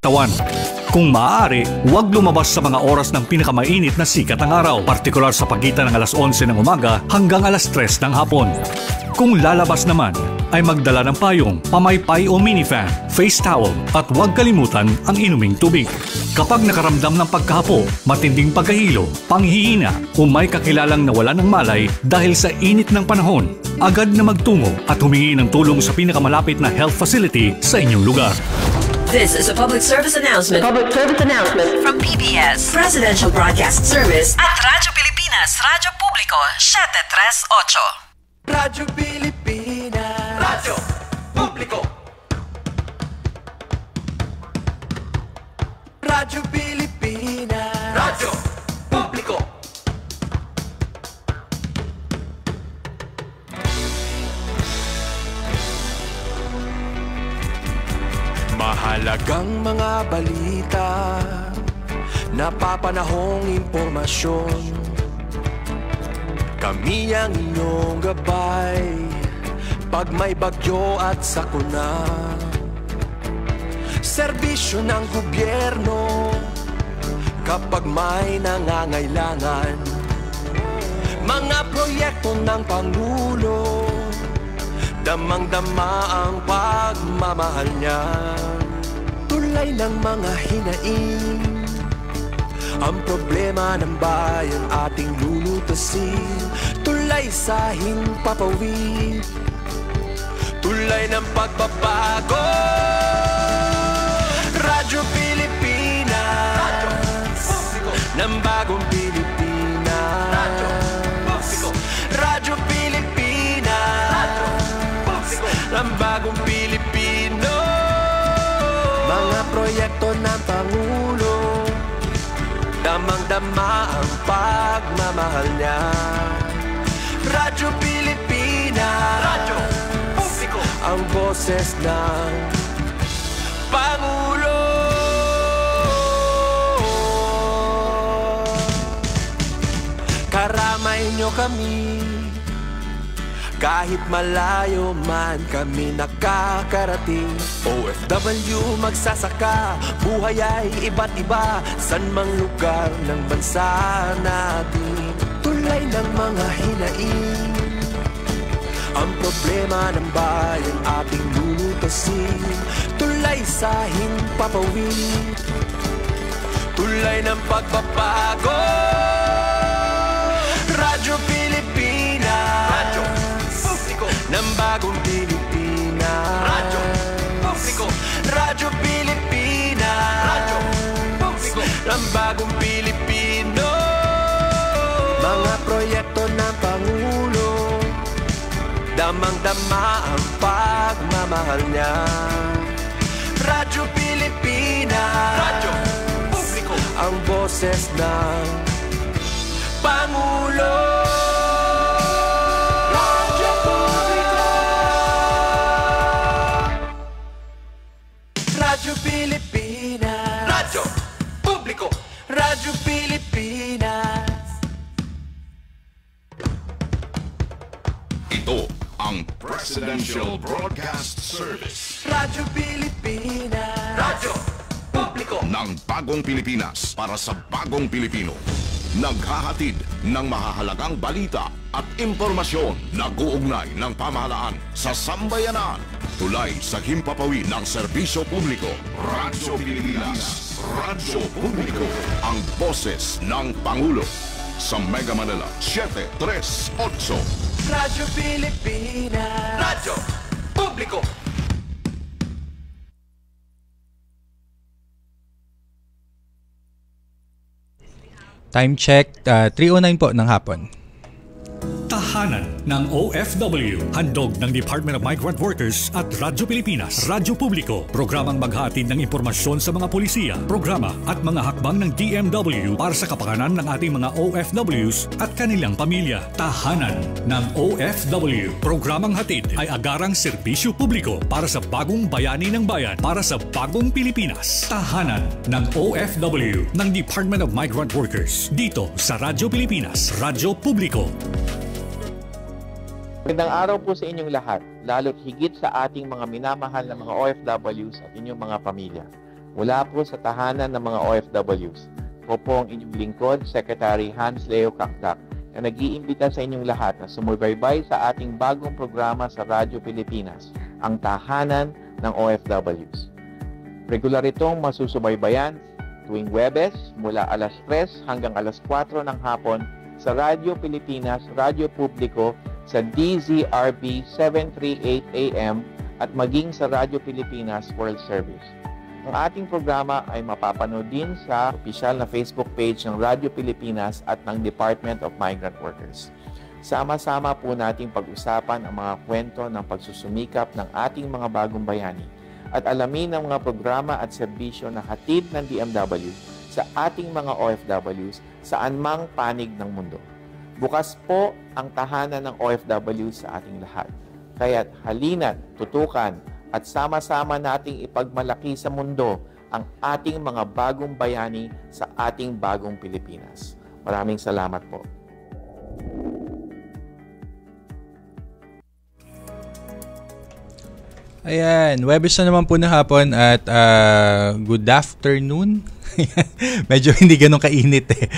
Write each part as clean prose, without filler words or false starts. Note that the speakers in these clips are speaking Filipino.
tawan. Kung maaari, huwag lumabas sa mga oras ng pinakamainit na sikat ng araw, partikular sa pagitan ng alas 11 ng umaga hanggang alas 3 ng hapon. Kung lalabas naman, ay magdala ng payong, pamaypay o minifan, face towel at huwag kalimutan ang inuming tubig. Kapag nakaramdam ng pagkahapo, matinding pagkahilo, panghihina o may kakilalang nawala ng malay dahil sa init ng panahon, agad na magtungo at humingi ng tulong sa pinakamalapit na health facility sa inyong lugar. This is a public service announcement. From PBS, Presidential Broadcast Service at Radyo Pilipinas, Radyo Publiko, 738. Radyo Pilipinas, Radyo Publiko. Radyo Pilipinas, Radyo Publiko. Mahalagang mga balita, napapanahong impormasyon. Kami ang inyong gabay pag may bagyo at sakuna. Serbisyo ng gobyerno kapag may nangangailangan. Mga proyekto ng Pangulo, damang-dama ang pagmamahal niya. Tulay ng mga hinaing, ang problema ng bayan ating lulutasin. Tulay sa himpapawid, tulay ng pagbabago. Radyo Pilipinas, Radyo Publiko, ng bagong Pilipinas. Radyo Publiko, Radyo Pilipinas, Radyo Publiko, ng bagong Pilipino. Mga proyekto ng Pangulo, damang-dama ang pagmamahal niya. Radyo Pilipinas, Radyo Publiko, ang boses ng Pangulo. Karamay nyo kami, kahit malayo man kami nakakarating. OFW magsasaka, buhay ay iba't iba, san mang lugar ng bansa natin. Tulay ng mga hinaing, ang problema ng bayan ating lulutasin. Tulay sa himpapawid, tulay ng pagbabago. Radyo Pilipinas, Radyo Publiko, ng bagong Pilipinas. Radyo Publiko, Radyo Pilipinas, Radyo Publiko, ng bagong Pilipino. Mga proyekto ng Pangulo, damang-dama ang pagmamahal niya. Radyo Pilipinas, Radyo Publiko, ang boses ng Pangulo. Radyo Publiko, Radyo Pilipinas, Radyo Publiko, Radyo Pilipinas. Ito ang Presidential Broadcast Service. Radyo Pilipinas, Radyo Publiko ng bagong Pilipinas para sa bagong Pilipino. Naghahatid ng mahahalagang balita at impormasyon na guugnay ng pamahalaan sa sambayanan. Tulay sa himpapawid ng serbisyo publiko. Radyo Pilipinas, Radyo Publiko, ang boses ng Pangulo. Sa Mega Manila, 738. Radyo Pilipinas, Radyo Publiko. Time check, 3:09 po ng hapon. Tahanan ng OFW, handog ng Department of Migrant Workers at Radyo Pilipinas, Radyo Publiko. Programang maghahatid ng impormasyon sa mga polisiya, programa at mga hakbang ng DMW para sa kapakanan ng ating mga OFWs at kanilang pamilya. Tahanan ng OFW, programang hatid ay agarang serbisyo publiko para sa bagong bayani ng bayan, para sa bagong Pilipinas. Tahanan ng OFW ng Department of Migrant Workers, dito sa Radyo Pilipinas, Radyo Publiko. Magandang araw po sa inyong lahat, lalo't higit sa ating mga minamahal na mga OFWs at inyong mga pamilya. mula po sa tahanan ng mga OFWs. Po ang inyong lingkod, Secretary Hans Leo Kakdak, na nag-iimbita sa inyong lahat na sumubaybay sa ating bagong programa sa Radyo Pilipinas, ang tahanan ng OFWs. Regular itong masusubaybayan tuwing Huwebes mula alas 3 hanggang alas 4 ng hapon sa Radyo Pilipinas, Radyo Publiko sa DZRB 738 AM at maging sa Radyo Pilipinas World Service. Ang ating programa ay mapapanood din sa opisyal na Facebook page ng Radyo Pilipinas at ng Department of Migrant Workers. Sama-sama po nating pag-usapan ang mga kwento ng pagsusumikap ng ating mga bagong bayani at alamin ang mga programa at serbisyo na hatid ng DMW sa ating mga OFWs saan mang panig ng mundo. Bukas po ang tahanan ng OFW sa ating lahat. Kaya't halina't, tutukan at sama-sama nating ipagmalaki sa mundo ang ating mga bagong bayani sa ating bagong Pilipinas. Maraming salamat po. Ayan, Huwebes na naman po na hapon at good afternoon. Medyo hindi ganun kainit eh.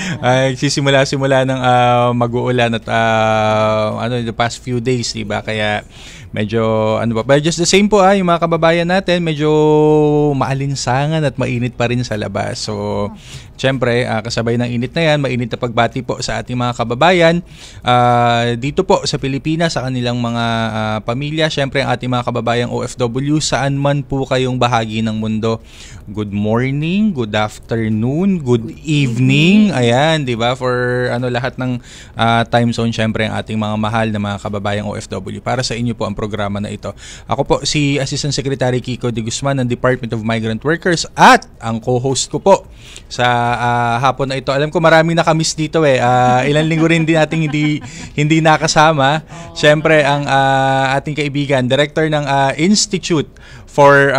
Sisimula ng mag-uulan at the past few days, diba? Kaya medyo but just the same po yung mga kababayan natin, medyo maalinsangan at mainit pa rin sa labas. So, syempre, kasabay ng init na yan, mainit na pagbati po sa ating mga kababayan dito po sa Pilipinas, sa kanilang mga pamilya. Syempre, ang ating mga kababayang OFW, saan man po kayong bahagi ng mundo. Good morning, good afternoon, good evening. Ayan, 'di ba? For lahat ng time zone, syempre ang ating mga mahal na mga kababayang OFW. Para sa inyo po ang programa na ito. Ako po si Assistant Secretary Kiko De Guzman ng Department of Migrant Workers at ang co-host ko po sa hapon na ito. Alam ko maraming nakamiss dito eh. Ilang linggo rin din nating hindi nakasama. Syempre ang ating kaibigan, Director ng Institute for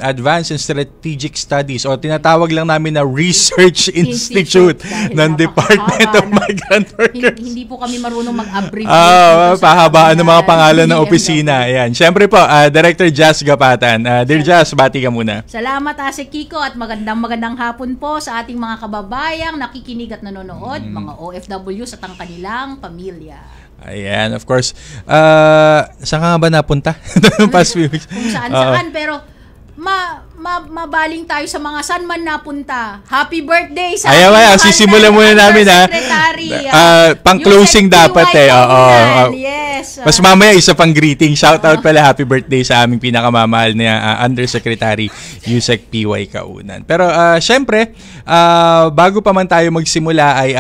Advanced and Strategic Studies o tinatawag lang namin na Research Institute ng Department of Migrant Workers. Hindi po kami marunong mag-abbreviate. Pahabaan ng mga pangalan ng opisina. Ayan. Siyempre po, Director Jazz Gapatan. Dear Jazz, bati ka muna. Salamat Ase Kiko at magandang hapon po sa ating mga kababayang nakikinig at nanonood, mga OFWs at ang kanilang pamilya. Ayan, of course. Saan ka nga ba napunta? Past few weeks. Kung saan-saan, pero mabaling tayo sa mga saan man napunta. Happy birthday sa sisimulan muna namin pang-closing dapat eh. Yes. Mas mamaya isa pang greeting. Shout out pala, happy birthday sa aming pinakamamahal na Undersecretary Yusek P.Y. Kaunan. Pero syempre, bago pa man tayo magsimula ay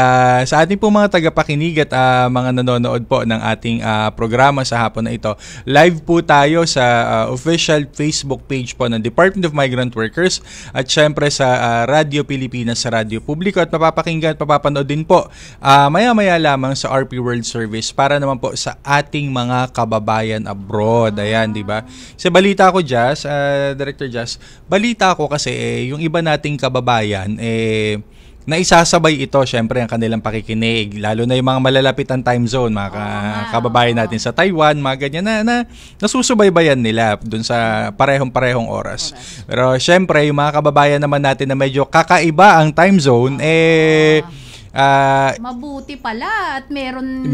sa ating pong mga tagapakinig at mga nanonood po ng ating programa sa hapon na ito, live po tayo sa official Facebook page po ng Department of Migrant Workers at syempre sa Radyo Pilipinas sa Radyo Publiko at mapapakinggan at mapapanood din po maya-maya lamang sa RP World Service para naman po sa ating mga kababayan abroad. Ayan, di ba? Sa balita ko, Jazz, Director Jazz, balita ko kasi yung iba nating kababayan naisasabay ito, syempre, ang kanilang pakikinig. Lalo na yung mga malalapit ang time zone, mga kababayan natin sa Taiwan, mga ganyan na nasusubaybayan nila dun sa parehong-parehong oras. Pero syempre, yung mga kababayan naman natin na medyo kakaiba ang time zone, mabuti pala at meron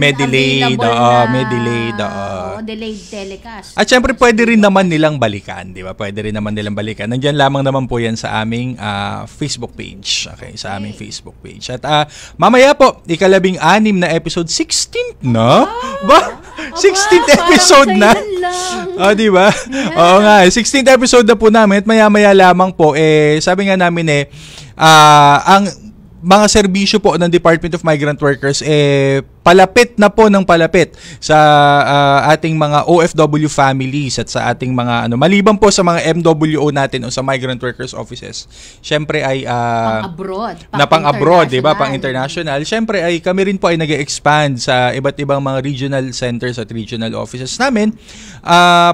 delayed telecast. At syempre pwede rin naman nilang balikan, di ba? Pwede rin naman nilang balikan. Nandiyan lamang naman po yan sa aming Facebook page. Okay, sa aming Facebook page. At mamaya po, ika-16 na episode, 16th na? Ba? 16th episode na? Di ba? Yeah. Oo nga, 16th episode na po namin at maya-maya lamang po, sabi nga namin ang mga serbisyo po ng Department of Migrant Workers palapit na po ng palapit sa ating mga OFW families at sa ating mga maliban po sa mga MWO natin o sa migrant workers offices. Syempre ay pang-abroad, 'di ba? Pang-international. Syempre ay kami rin po ay nag-expand sa iba't ibang mga regional centers at regional offices namin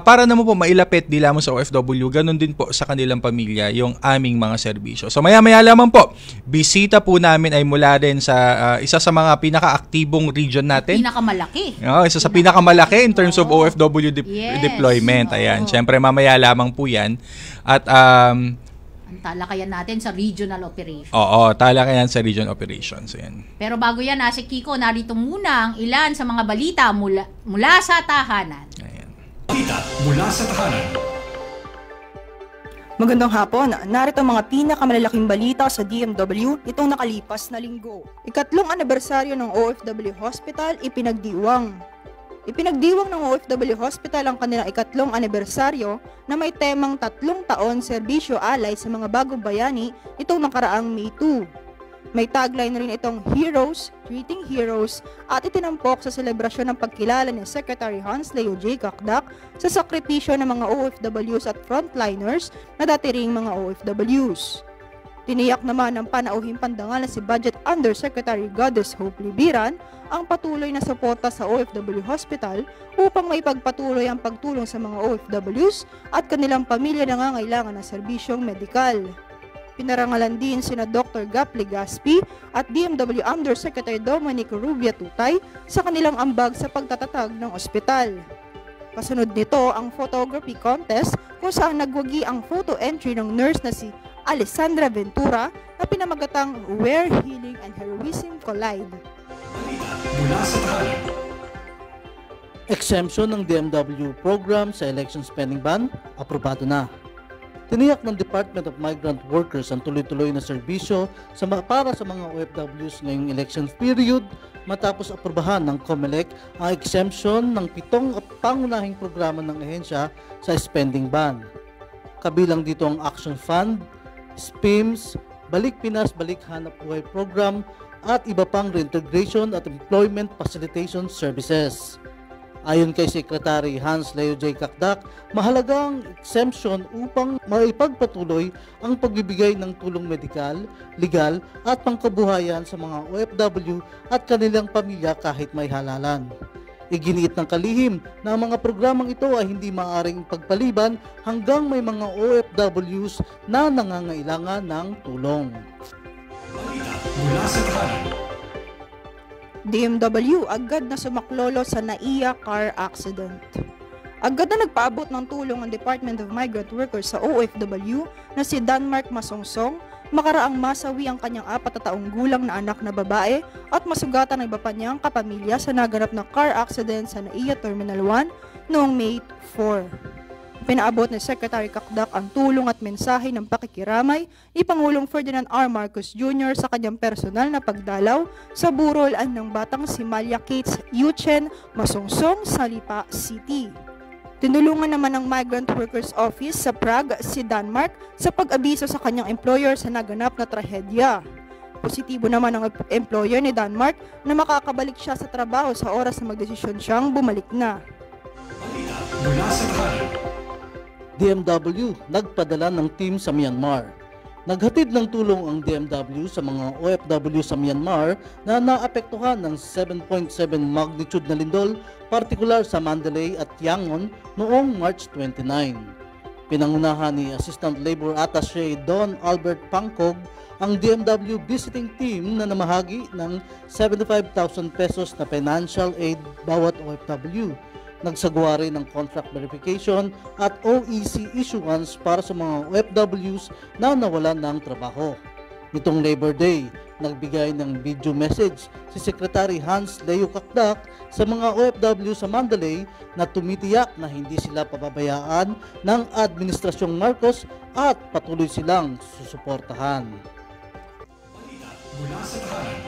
para naman po mailapit di lamang sa OFW, ganun din po sa kanilang pamilya yung aming mga serbisyo. So maya-maya lamang po, bisita po namin ay mula din sa isa sa mga pinaka-aktibong region natin. Pinakamalaki. Isa sa pinakamalaki in terms of OFW deployment. Ayan. Siyempre, mamaya lamang po yan. At Ang talakayan natin sa regional operation. Oo, talakayan sa region operations. Ayan. Pero bago yan, si Kiko, narito muna ang ilan sa mga balita mula sa tahanan. Ayan. Balita mula sa tahanan. Magandang hapon, narito ang mga pinakamalalaking balita sa DMW itong nakalipas na linggo. Ikatlong anibersaryo ng OFW Hospital ipinagdiwang. Ipinagdiwang ng OFW Hospital ang kanilang ikatlong anibersaryo na may temang 3 taon serbisyo alay sa mga bagong bayani itong nakaraang May 2. May tagline rin itong Heroes, Treating Heroes at itinampok sa selebrasyon ng pagkilala ni Secretary Hans Leo J. Kakdak sa sakripisyo ng mga OFWs at frontliners na dati ring mga OFWs. Tiniyak naman ng panauhing pandangal na si Budget Undersecretary Goddess Hope Libiran ang patuloy na suporta sa OFW Hospital upang maipagpatuloy ang pagtulong sa mga OFWs at kanilang pamilya na nangangailangan ng serbisyong medikal. Pinarangalan din sina Dr. Gap Legaspi at DMW Undersecretary Dominic Rubia Tutay sa kanilang ambag sa pagtatatag ng ospital. Kasunod nito ang photography contest kung saan nagwagi ang photo entry ng nurse na si Alessandra Ventura na pinamagatang Where Healing and Heroism Collide. Mula sa tahanan. Exemption ng DMW program sa election spending ban, aprobado na. Tiniyak ng Department of Migrant Workers ang tuloy-tuloy na serbisyo para sa mga OFWs ngayong election period matapos aprobahan ng COMELEC ang exemption ng 7 pangunahing programa ng ahensya sa spending ban. Kabilang dito ang Action Fund, SPIMS, Balik Pinas Balik Hanap Buhay Program at iba pang reintegration at employment facilitation services. Ayon kay Secretary Hans Leo J. Kakdak, mahalagang exemption upang maipagpatuloy ang pagbibigay ng tulong medikal, legal at pangkabuhayan sa mga OFW at kanilang pamilya kahit may halalan. Iginiit ng kalihim na ang mga programang ito ay hindi maaaring pagpaliban hanggang may mga OFWs na nangangailangan ng tulong. Mula sa tahanan. DMW agad na sumaklolo sa NAIA car accident. Agad na nagpaabot ng tulong ang Department of Migrant Workers sa OFW na si Denmark Masongsong makaraang masawi ang kanyang 4 taong gulang na anak na babae at masugatan ng iba pa niyang kapamilya sa naganap na car accident sa NAIA Terminal 1 noong May 4. Pinaabot ni Secretary Kakdak ang tulong at mensahe ng pakikiramay ni Pangulong Ferdinand R. Marcos Jr. sa kanyang personal na pagdalaw sa burolan ng batang si Malia Kates Yuchen Masongsong sa Lipa City. Tinulungan naman ng Migrant Workers Office sa Prague si Denmark sa pag-abiso sa kanyang employer sa naganap na trahedya. Positibo naman ang employer ni Denmark na makakabalik siya sa trabaho sa oras na magdesisyon siyang bumalik na. Mula sa tahanan. DMW nagpadala ng team sa Myanmar. Naghatid ng tulong ang DMW sa mga OFW sa Myanmar na naapektuhan ng 7.7 magnitude na lindol, partikular sa Mandalay at Yangon noong March 29. Pinangunahan ni Assistant Labor Attaché Don Albert Pangkog ang DMW visiting team na namahagi ng 75,000 pesos na financial aid bawat OFW. Nagsagawa rin ng contract verification at OEC issuance para sa mga OFWs na nawalan ng trabaho. Nitong Labor Day, nagbigay ng video message si Secretary Hans Leo Kakdak sa mga OFW sa Mandalay na tumitiyak na hindi sila pababayaan ng Administrasyong Marcos at patuloy silang susuportahan. Mula sa tahanan.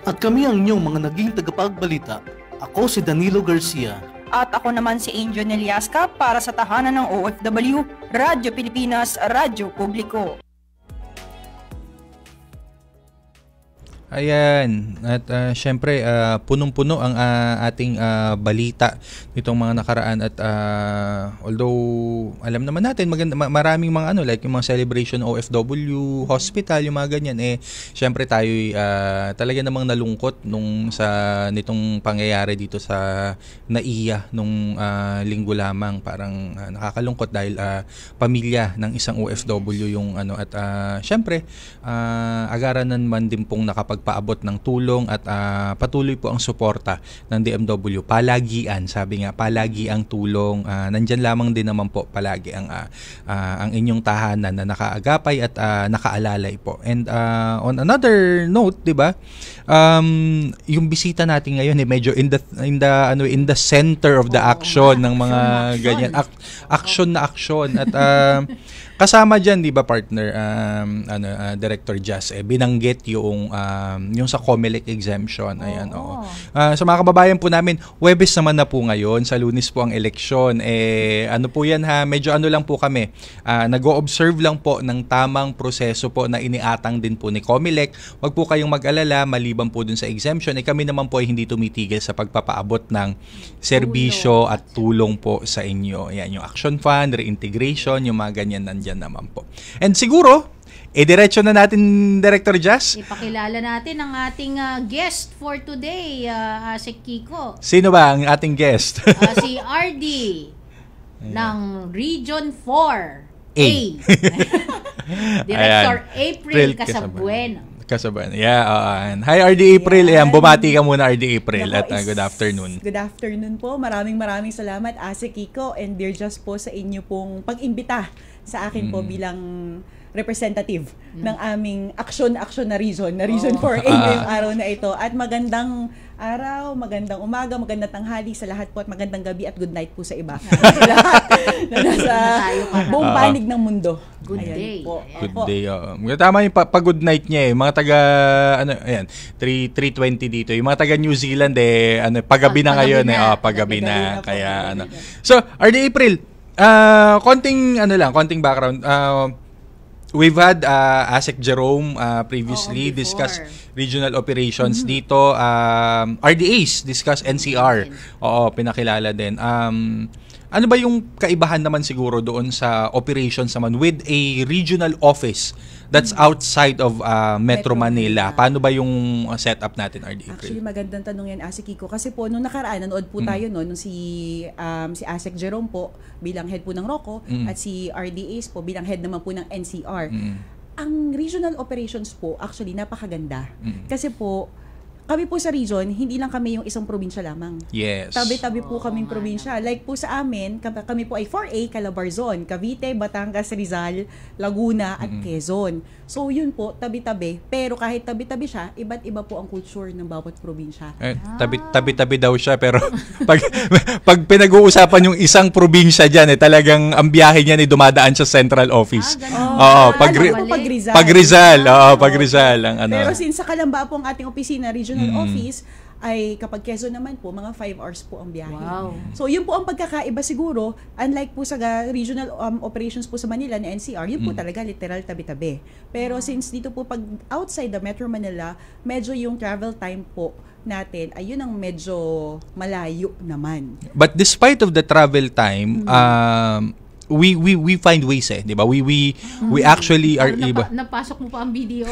At kami ang inyong mga naging tagapagbalita. Ako si Danilo Garcia. At ako naman si Angel Neliasca para sa tahanan ng OFW, Radyo Pilipinas, Radyo Publiko. Ayan, at syempre punong-puno ang ating balita nitong mga nakaraan at although alam naman natin maraming mga like yung mga celebration OFW hospital, yung mga ganyan syempre tayo talaga namang nalungkot nitong pangyayari dito sa NAIA nung linggo lamang. Parang nakakalungkot dahil pamilya ng isang OFW yung at syempre agaranan man din pong nakapag pagpaabot ng tulong at patuloy po ang suporta ng DMW. Palagian, sabi nga, palagi ang tulong. Nandyan lamang din naman po palagi ang inyong tahanan na nakaagapay at nakaalalay po. And on another note, 'di ba? Yung bisita natin ngayon medyo in the center of the action ng mga ganyan. Action na action at kasama diyan, 'di ba, partner, Director Jazz, binanggit yung sa COMELEC exemption. Ayan, oo. Sa mga kababayan po namin, Huwebes naman na po ngayon, sa Lunes po ang eleksyon. Ano po yan ha, medyo lang po kami. Nag-o-observe lang po ng tamang proseso po na iniatang din po ni COMELEC. Huwag po kayong mag-alala, maliban po dun sa exemption. Kami naman po ay hindi tumitigil sa pagpapaabot ng serbisyo at tulong po sa inyo. Ayan, yung Action Fund, reintegration, yung mga ganyan nandyan naman po. And siguro, diretso na natin, Director Jazz. Ipakilala natin ang ating guest for today, si Kiko. Sino ba ang ating guest? Si RD ng Region 4A. Director April Casabueno. Yeah, hi RD April. Ayan, bumati ka muna RD April at good afternoon. Good afternoon po. Maraming salamat Ase Kiko and Dear Just po sa inyo pong pag-imbita sa akin po bilang representative ng aming action na Region 4A ngayong araw na ito. At magandang araw, magandang umaga, magandang tanghali sa lahat po at magandang gabi at good night po sa iba. Sa lahat na nasa buong panig ng mundo. Good day. Po. Good day. Tama yung pag-good night niya Mga taga 3:20 dito. Yung mga taga New Zealand paggabi na ngayon paggabi na. Kaya So, RD April, konting background. We've had ASEC Jerome previously discuss regional operations dito. RDAs discuss NCR. Pinakilala din. Ano ba yung kaibahan naman siguro doon sa operations naman with a regional office that's outside of Metro Manila? Paano ba yung setup natin, RD April? Actually, magandang tanong yan, Ase Kiko. Kasi po, nung nakaraan, nanood po tayo nung si ASEC Jerome po bilang head po ng ROCO at si RDAs po bilang head naman po ng NCR. Ang regional operations po, actually, napakaganda. Kasi po, kami po sa region, hindi lang kami yung isang probinsya lamang. Yes. Tabi-tabi po kaming probinsya. Like po sa amin, kami po ay 4A, Calabarzon, Cavite, Batangas, Rizal, Laguna, at Quezon. So yun po, tabi-tabi. Pero kahit tabi-tabi siya, iba't iba po ang culture ng bawat probinsya. Tabi-tabi daw siya, pero pag pinag-uusapan yung isang probinsya dyan, talagang ang biyahe niya dumadaan sa central office. Pag Rizal. Pag Rizal. Pero since sa Kalamba po ang ating opisina, regional office, ay kapag Quezon naman po, mga 5 hours po ang biyahe. Wow. So, yun po ang pagkakaiba siguro, unlike po sa regional operations po sa Manila ni NCR, yun po talaga literal tabi-tabi. Pero since dito po pag outside the Metro Manila, medyo yung travel time po natin, ayun ang medyo malayo naman. But despite of the travel time, we find ways di ba? We actually are able. Napasok mo pa ang video.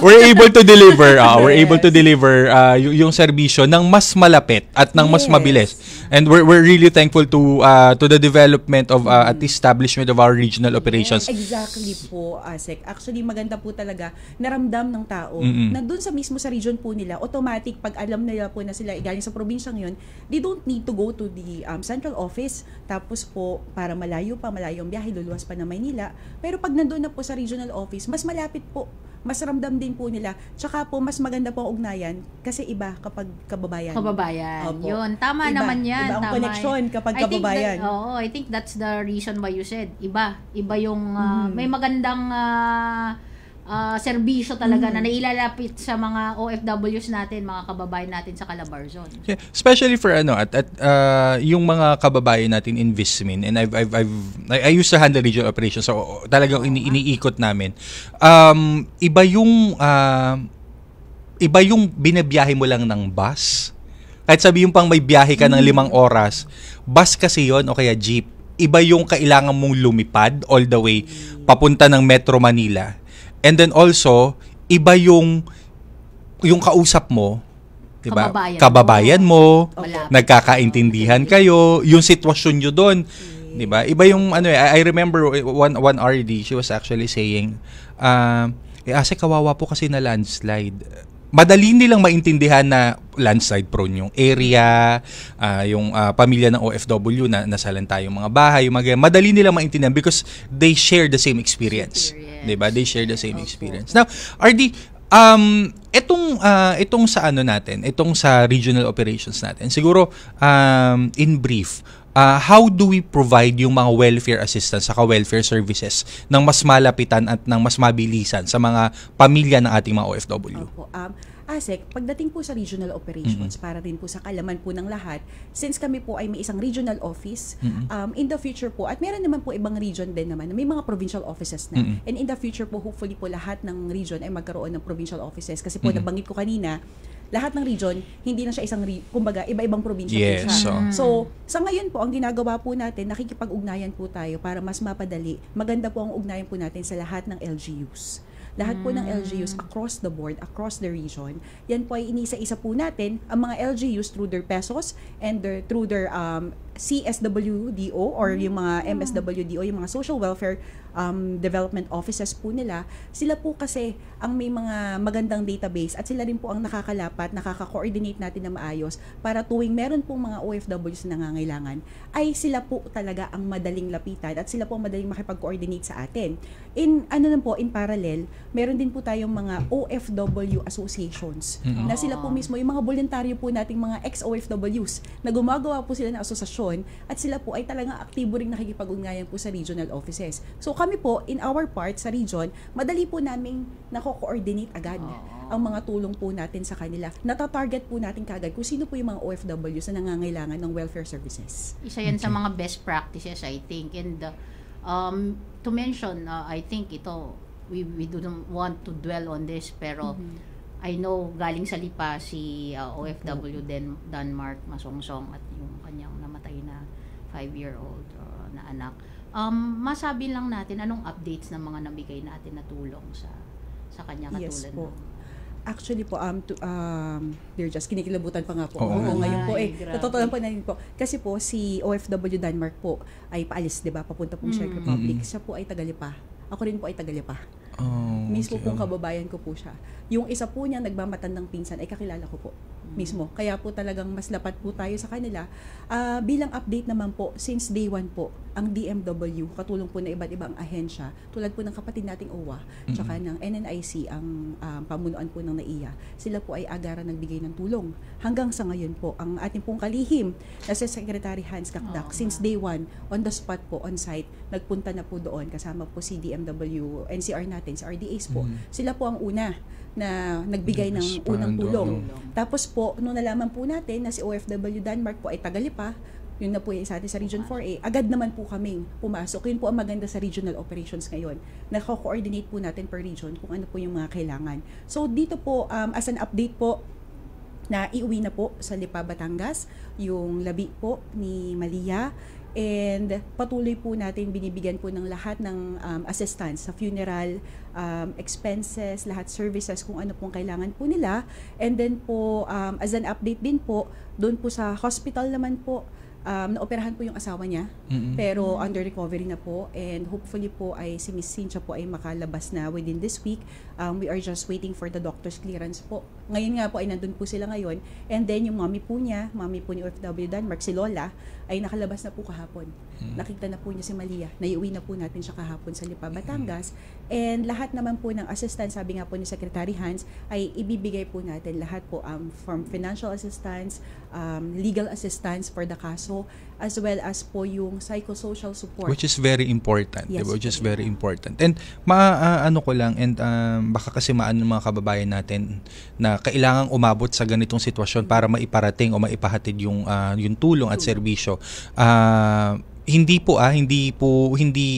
we're able to deliver. We're able to deliver yung serbisyo ng mas malapit at ng mas mabilis. And we're really thankful to the development of at establishment of our regional operations. Exactly po, Asek. Actually, maganda po talaga naramdam ng tao na doon sa mismo sa region po nila, automatic pag alam nila po na sila galing sa probinsyang yun, they don't need to go to the central office. Tapos po, para malayo ang biyahe, luluwas pa na Maynila. Pero pag nandun na po sa regional office, mas malapit po. Mas ramdam din po nila. Tsaka po, mas maganda po ang ugnayan kasi iba kapag kababayan. Opo. Yun, tama naman yan. Iba ang connection kapag kababayan. I think that's the reason why you said, iba yung, may magandang serbisyo talaga na nailalapit sa mga OFWs natin, mga kababayan natin sa Calabarzon. Yeah, especially for yung mga kababayan natin in Vismin, and I used to handle regional operations, so talagang iniikot namin. Iba yung binabiyahe mo lang ng bus. Kahit sabi yung pang may biyahe ka ng 5 oras, bus kasi yon o kaya jeep. Iba yung kailangan mong lumipad all the way papunta ng Metro Manila. And then also, iba yung kausap mo, 'di ba? Kababayan mo, nagkakaintindihan kayo, yung sitwasyon nyo doon, 'di ba? Iba yung I remember one RD, she was actually saying, Ase kawawa po kasi na landslide. Madali nilang maintindihan na landslide prone yung area, yung pamilya ng OFW na nasalanta yung mga bahay, yung mga madali nilang maintindihan because they share the same experience. 'Di ba? They share the same experience. Now, RD, itong sa ano natin, itong sa regional operations natin. Siguro in brief, how do we provide yung mga welfare assistance saka welfare services ng mas malapitan at ng mas mabilisan sa mga pamilya ng ating mga OFW? Opo. ASEC, pagdating po sa regional operations, para rin po sa kalaman po ng lahat, since kami po ay may isang regional office, in the future po, at meron naman po ibang region din naman, may mga provincial offices na. And in the future po, hopefully po lahat ng region ay magkaroon ng provincial offices. Kasi po, nabanggit ko kanina, lahat ng region, hindi na siya isang, kumbaga, iba-ibang probinsya po siya. So, sa ngayon po, ang ginagawa po natin, nakikipag-ugnayan po tayo para mas mapadali. Maganda po ang ugnayan po natin sa lahat ng LGUs. Lahat po ng LGUs across the board, across the region, yan po ay inisa-isa po natin ang mga LGUs through their pesos and through their CSWDO or yung mga MSWDO, yung mga social welfare development offices po nila. Sila po kasi ang may mga magandang database at sila rin po ang nakakalapat, nakaka-coordinate natin na maayos para tuwing meron pong mga OFWs na nangangailangan, ay sila po talaga ang madaling lapitan at sila po ang madaling makipag-coordinate sa atin. In parallel, meron din po tayong mga OFW associations na sila po mismo, yung mga voluntaryo po nating mga ex-OFWs na gumagawa po sila ng asosasyon at sila po ay talagang aktibo rin nakikipag-ugnayan po sa regional offices. So kami po, in our part sa region, madali po naming nako-coordinate agad ang mga tulong po natin sa kanila. Natatarget po natin kagad kung sino po yung mga OFWs na nangangailangan ng welfare services. Isa yan sa mga best practices, I think. And to mention, I think ito, we don't want to dwell on this, pero I know galing sa Lipa si OFW Denmark Masongsong at yung kanyang namatay na 5-year-old na anak. Masabi lang natin anong updates ng mga nabigay natin na tulong sa kanya katulad. Yes po. Actually po, they're just kinikilabutan pa nga po. Ngayon po totoo lang po na po. Kasi po si OFW Denmark po ay paalis, 'di ba? Papunta pong Czech Republic. Siya po ay taga-Lipa. Ako rin po ay taga-Lipa. Mismo pong kababayan ko po siya. Yung isa po niya nagmamatandang pinsan ay kakilala ko po mismo. Kaya po talagang mas lapat po tayo sa kanila. Bilang update naman po, since day 1 po, ang DMW, katulong po na iba't ibang ahensya, tulad po ng kapatid nating OWA, tsaka ng NNIC, ang pamunuan po ng NAIA, sila po ay agaran nagbigay ng tulong. Hanggang sa ngayon po, ang ating pong kalihim na si Secretary Hans Kakdak, since day 1, on the spot po, on site, nagpunta na po doon, kasama po si DMW, NCR natin, si RDAs po. Sila po ang una na nagbigay ng unang tulong. Tapos po, nung nalaman po natin na si OFW Denmark po ay taga-Lipa, yun na po yung sa atin sa Region 4A, agad naman po kaming pumasok. Yun po ang maganda sa regional operations ngayon. Nako-coordinate po natin per region kung ano po yung mga kailangan. So dito po, as an update po, na iuwi na po sa Lipa, Batangas, yung labi po ni Malia. And patuloy po natin binibigyan po ng lahat ng assistance sa funeral, expenses, lahat services kung ano pong kailangan po nila. And then po, as an update din po, doon po sa hospital naman po, naoperahan po yung asawa niya, pero under recovery na po, and hopefully po ay si Miss Cynthia po ay makalabas na within this week. We are just waiting for the doctor's clearance po. Ngayon nga po ay nandun po sila ngayon, and then yung mami po ni OFW Denmark, si Lola, ay nakalabas na po kahapon. Nakita na po niya si Malia, naiuwi na po natin siya kahapon sa Lipa, Batangas, and lahat naman po ng assistance, sabi nga po ni Secretary Hans, ay ibibigay po natin lahat po from financial assistance, legal assistance for the kaso, as well as po yung psychosocial support. Which is very important. Yes, diba? Which is very important. And ano ko lang, and baka kasi maano mga kababayan natin na kailangang umabot sa ganitong sitwasyon para maiparating o maipahatid yung tulong at serbisyo. Hindi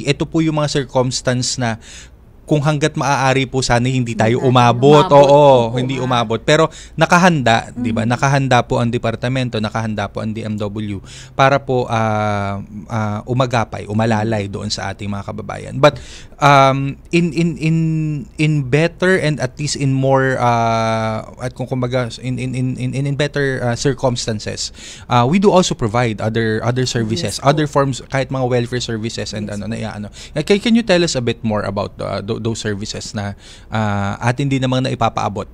ito po yung mga circumstance na kung hangga't maaari po sana hindi tayo umabot. Hindi umabot. Pero nakahanda, 'di ba? Nakahanda po ang departamento, nakahanda po ang DMW para po umagapay, umalalay doon sa ating mga kababayan. But in better and at least in more at kung kumbaga in better circumstances, we do also provide other services, other forms, kahit mga welfare services and can you tell us a bit more about those services na atin din namang naipapaabot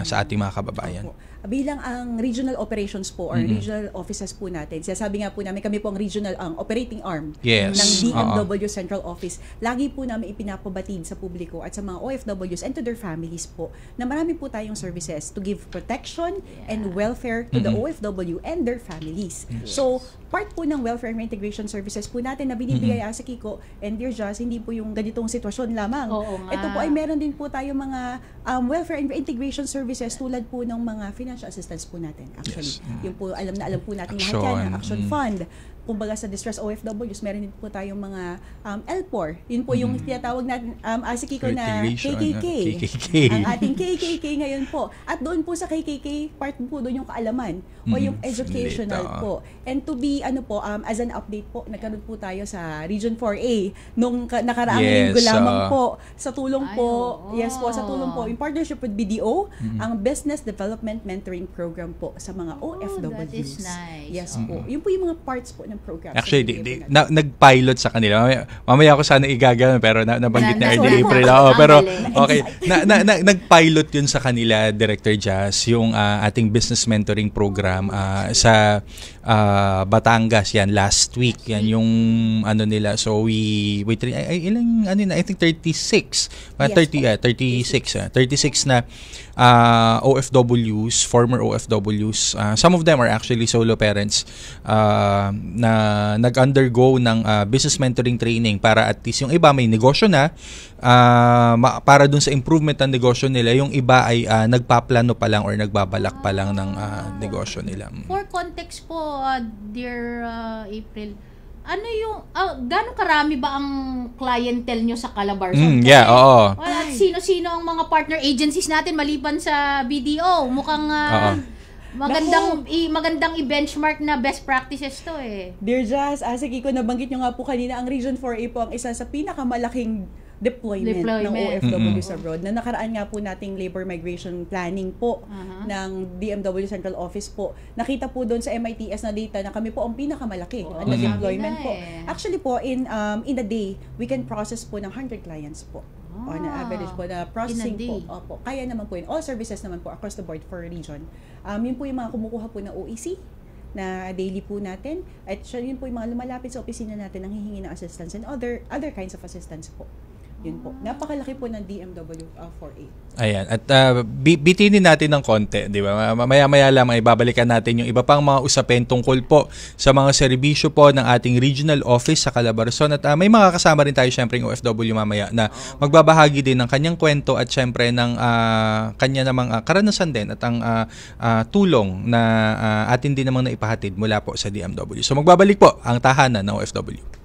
sa ating mga kababayan. Bilang ang regional operations po or regional offices po natin, sabi nga po namin, kami po ang regional operating arm ng DMW Central Office. Lagi po namin ipinapabatid sa publiko at sa mga OFWs and to their families po na marami po tayong services to give protection and welfare to the OFW and their families. So, part po ng welfare and reintegration services po natin na binibigay sa Kiko and Dear Joss, hindi po yung ganitong sitwasyon lamang. Ito po ay meron din po tayo mga welfare and reintegration services tulad po ng mga financial assistance po natin. Actually, yung po alam po natin lahat yan, Action Fund. Kumbaga sa distress OFWs, meron din po tayong mga LPOR. Yun po yung tinatawag natin, si Kiko na KKK. Ang ating KKK ngayon po. At doon po sa KKK, part po doon yung kaalaman o yung educational po. And to be, as an update po, nagkaroon po tayo sa Region 4A nung nakaraang linggo lamang po. Sa tulong po, sa tulong po, in partnership with BDO, ang Business Development Mentoring Program po sa mga OFWs. That is nice. Yes po. Yun po yung mga parts po ng program. Actually, nag-pilot sa kanila. Mamaya ako sana igagano pero nabanggit na early April. Pero okay. Nag-pilot yun sa kanila, Director Jazz, yung ating business mentoring program sa Batangas yan last week. Yan yung nila. So I think 36. 36 na OFWs, former OFWs. Some of them are actually solo parents na nag-undergo ng business mentoring training para at least yung iba may negosyo na para dun sa improvement ng negosyo nila, yung iba ay nagpaplano pa lang or nagbabalak pa lang ng negosyo nila. For context po, dear April, gano'ng karami ba ang clientele nyo sa Calabarzon? At sino-sino ang mga partner agencies natin maliban sa BDO? Mukhang magandang i-benchmark na best practices to eh. Dear Jazz, si Kiko, nabanggit nyo nga po kanina, ang Region 4A po ang isa sa pinakamalaking deployment ng OFWs abroad. Na nakaraan nga po nating labor migration planning po ng DMW Central Office po. Nakita po doon sa MITS na data na kami po ang pinakamalaki ang deployment po. Actually po, in a day, we can process po ng 100 clients po. On average po na processing po. Opo. Kaya naman po yun. All services naman po across the board for region. Yun po yung mga kumukuha po ng OEC na daily po natin. At yun po yung mga lumalapit sa opisina natin nang hihingi ng assistance and other kinds of assistance po. Yun po. Napakalaki po ng DMW 4A. Ayan. At bitinin natin ng konti, di ba? Maya-maya lamang ibabalikan natin yung iba pang mga usapin tungkol po sa mga serbisyo po ng ating regional office sa Calabarzon. At may mga kasama rin tayo syempre yung OFW mamaya na magbabahagi din ng kanyang kwento at syempre ng kanya namang karanasan din at ang tulong na atin din namang naipahatid mula po sa DMW. So magbabalik po ang tahanan ng OFW.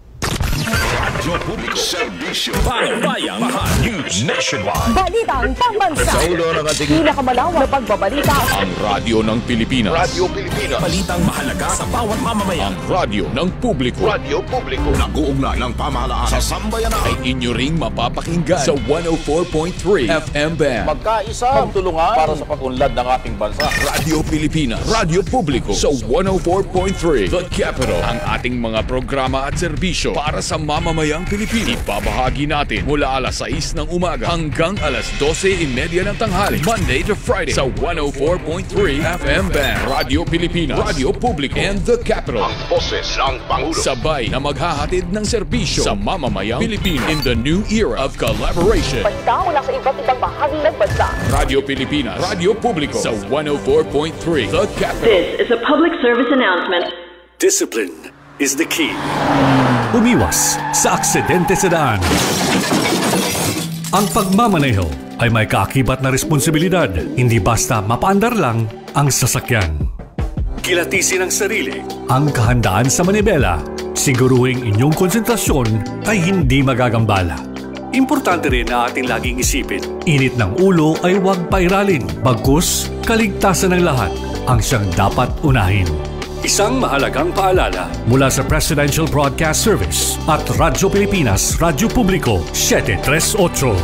Radyo Publiko, serbisyo, Bayang News Nationwide. Balitang pambansa. Sa ulo ng ating pinakamalawak na pagbabalita. Ang radyo ng Pilipinas. Radyo Pilipinas. Balitang mahalaga sa bawat mamamayan. Ang radyo ng publiko. Radyo Publiko. Nag-uugnay ng pamahalaan sa sambayanan. Ay inyo ring mapapakinggan sa 104.3 FM band. Magkaisa, magtulungan para sa pag-unlad ng ating bansa. Radyo Pilipinas. Radyo Publiko sa 104.3 The Capital. Ang ating mga programa at serbisyo para sa mamamayang Pilipino. Ibabahagi natin mula alas 6 ng umaga hanggang alas 12:30 ng tanghali. Monday to Friday sa 104.3 FM band. Radyo Pilipinas, Radyo Publiko, and The Capital. Ang boses ng Pangulo. Sabay na maghahatid ng serbisyo sa mamamayang Pilipino in the new era of collaboration. Basta mula sa iba't ibang bahagi ng bansa. Radyo Pilipinas, Radyo Publiko sa 104.3 The Capital. This is a public service announcement. Discipline is the key. Umiwas sa aksidente sa daan. Ang pagmamaneho ay may kaakibat na responsibilidad, hindi basta mapaandar lang ang sasakyan. Kilatisin ang sarili, ang kahandaan sa manibela, siguruhing inyong konsentrasyon ay hindi magagambala. Importante rin na ating laging isipin, init ng ulo ay huwag pairalin, bagkus kaligtasan ng lahat ang siyang dapat unahin. Isang mahalagang paalala mula sa Presidential Broadcast Service at Radyo Pilipinas, Radyo Publiko, 738.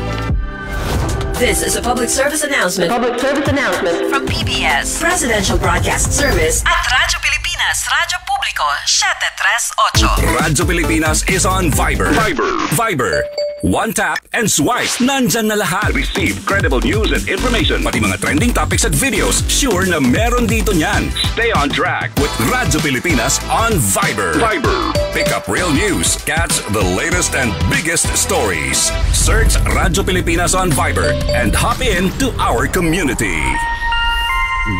This is a public service announcement. Public service announcement from PBS, Presidential Broadcast Service at Radyo Pilipinas, Radyo Publiko, 738. Radyo Pilipinas is on Viber. Viber. One tap and swipe. Nandyan na lahat. Receive credible news and information. Pati mga trending topics at videos. Sure na meron dito niyan. Stay on track with Radyo Pilipinas on Viber. Pick up real news. Catch the latest and biggest stories. Search Radyo Pilipinas on Viber and hop in to our community.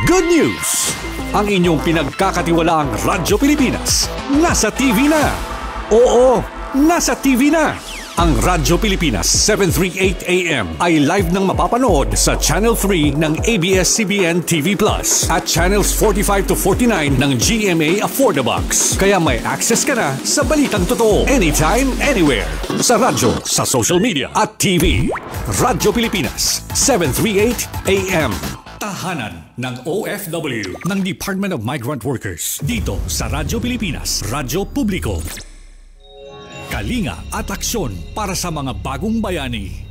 Good news! Ang inyong pinagkakatiwalaang Radyo Pilipinas nasa TV na. Oo, nasa TV na. Ang Radyo Pilipinas 738 AM ay live nang mapapanood sa Channel 3 ng ABS-CBN TV Plus at Channels 45 to 49 ng GMA Affordabox. Kaya may access ka na sa balitang totoo anytime, anywhere. Sa radyo, sa social media at TV. Radyo Pilipinas 738 AM. Tahanan ng OFW ng Department of Migrant Workers dito sa Radyo Pilipinas, Radyo Publiko. Kalinga at aksyon para sa mga bagong bayani.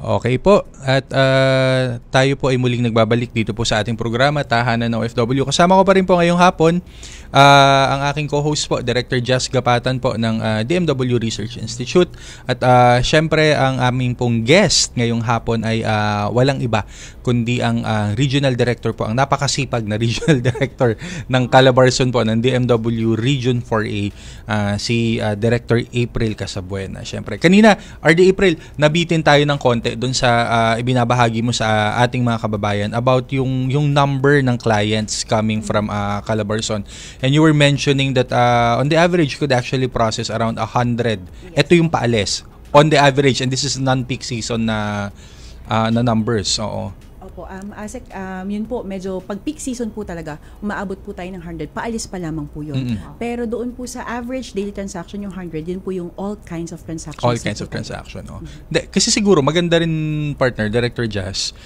Okay po, at tayo po ay muling nagbabalik dito po sa ating programa, Tahanan ng OFW. Kasama ko pa rin po ngayong hapon ang aking co-host po, Director Jazz Gapatan po ng DMW Research Institute. At syempre ang aming pong guest ngayong hapon ay walang iba kundi ang Regional Director po, ang napakasipag na Regional Director ng Calabarzon po ng DMW Region 4A, si Director April Casabuena. Syempre, kanina, RD April, nabitin tayo ng konti doon sa ibinabahagi mo sa ating mga kababayan about yung number ng clients coming from Calabarzon. And you were mentioning that on the average, you could actually process around 100. Ito yung paalis. On the average, and this is non-peak season na numbers. Oo. Opo, Asek, yun po, medyo pag peak season po talaga, umaabot po tayo ng 100. Paalis pa lamang po yun. Pero doon po sa average daily transaction, yung 100, yun po yung all kinds of transactions. All kinds of transaction, oh. Kasi siguro, maganda rin, partner, Director Jazz,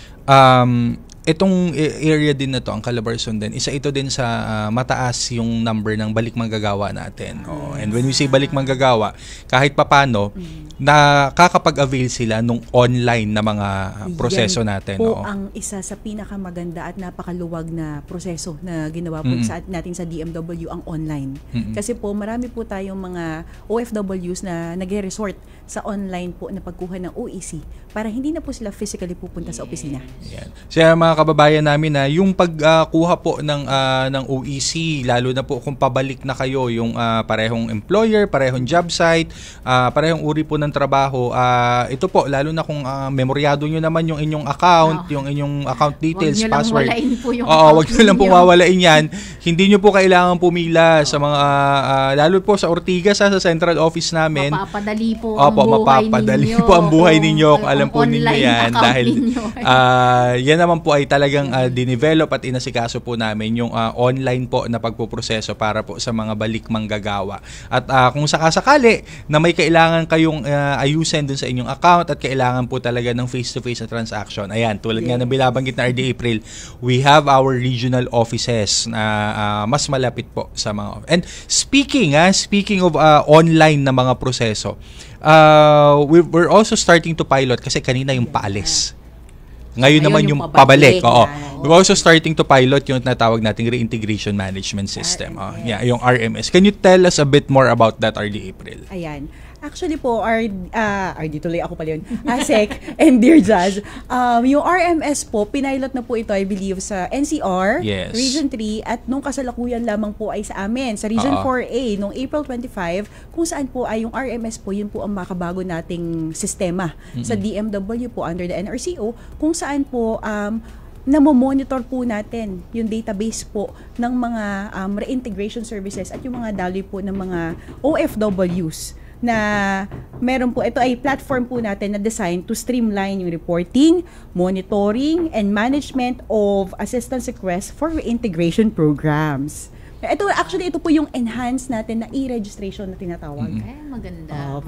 itong area din na to, ang Calabarzon din, isa ito din sa mataas yung number ng balik manggagawa natin. And when we say balik manggagawa, kahit papano, nakakapag-avail sila nung online na mga proseso natin. Po ang isa sa pinakamaganda at napakaluwag na proseso na ginawa po natin sa DMW, ang online. Kasi po marami po tayong mga OFWs na nag-resort sa online po na pagkuha ng OEC para hindi na po sila physically pupunta sa opisina. Yan. Kaya mga kababayan namin na yung pagkuha po ng OEC, lalo na po kung pabalik na kayo, yung parehong employer, parehong job site, parehong uri po ng trabaho, ito po, lalo na kung memoryado nyo naman yung inyong account, yung inyong account details, password. Wag nyo lang pong wawalain yan. Hindi nyo po kailangan pumila sa mga, lalo po sa Ortigas, sa central office namin. Mapapadali po ang buhay ninyo. Po ang buhay ninyo, kung alam po ninyo yan. Dahil yan naman po ay talagang dinevelop at inasikaso po namin yung online po na pagpuproseso para po sa mga balik manggagawa. At kung sakasakali na may kailangan kayong ayusin dun sa inyong account at kailangan po talaga ng face-to-face na transaction. Ayan, tulad nga ng binabanggit na RD April, we have our regional offices na mas malapit po sa mga. And speaking of online na mga proseso, we're also starting to pilot kasi kanina yung paalis. Ngayon naman yung pabalik. We're also starting to pilot yung natawag nating reintegration management system. Yung RMS. Can you tell us a bit more about that, RD April? Ayan. Actually po, RD tuloy ako pala yun, Asek and Dear Jazz, yung RMS po, pinilot na po ito, I believe, sa NCR, Region 3, at nung kasalukuyan lamang po ay sa amin, sa Region 4A, nung April 25, kung saan po ay yung RMS po, yun po ang makabago nating sistema sa DMW po under the NRCO, kung saan po namo-monitor po natin yung database po ng mga reintegration services at yung mga daloy po ng mga OFWs na meron po, ito ay platform po natin na designed to streamline yung reporting, monitoring, and management of assistance requests for reintegration programs. Ito po yung enhanced natin na e-registration na tinatawag. Maganda.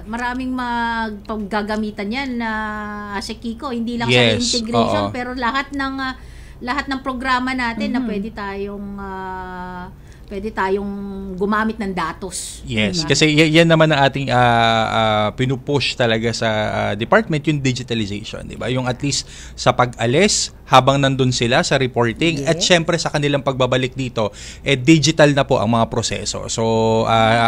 Maraming maggagamitan yan na Kiko, hindi lang sa integration pero lahat ng programa natin na pwede tayong pwede tayong gumamit ng datos. Yes, kasi yan naman ang ating pinupush talaga sa department, yung digitalization, di ba? Yung at least sa pag-alis, habang nandun sila sa reporting, at syempre sa kanilang pagbabalik dito, digital na po ang mga proseso. So,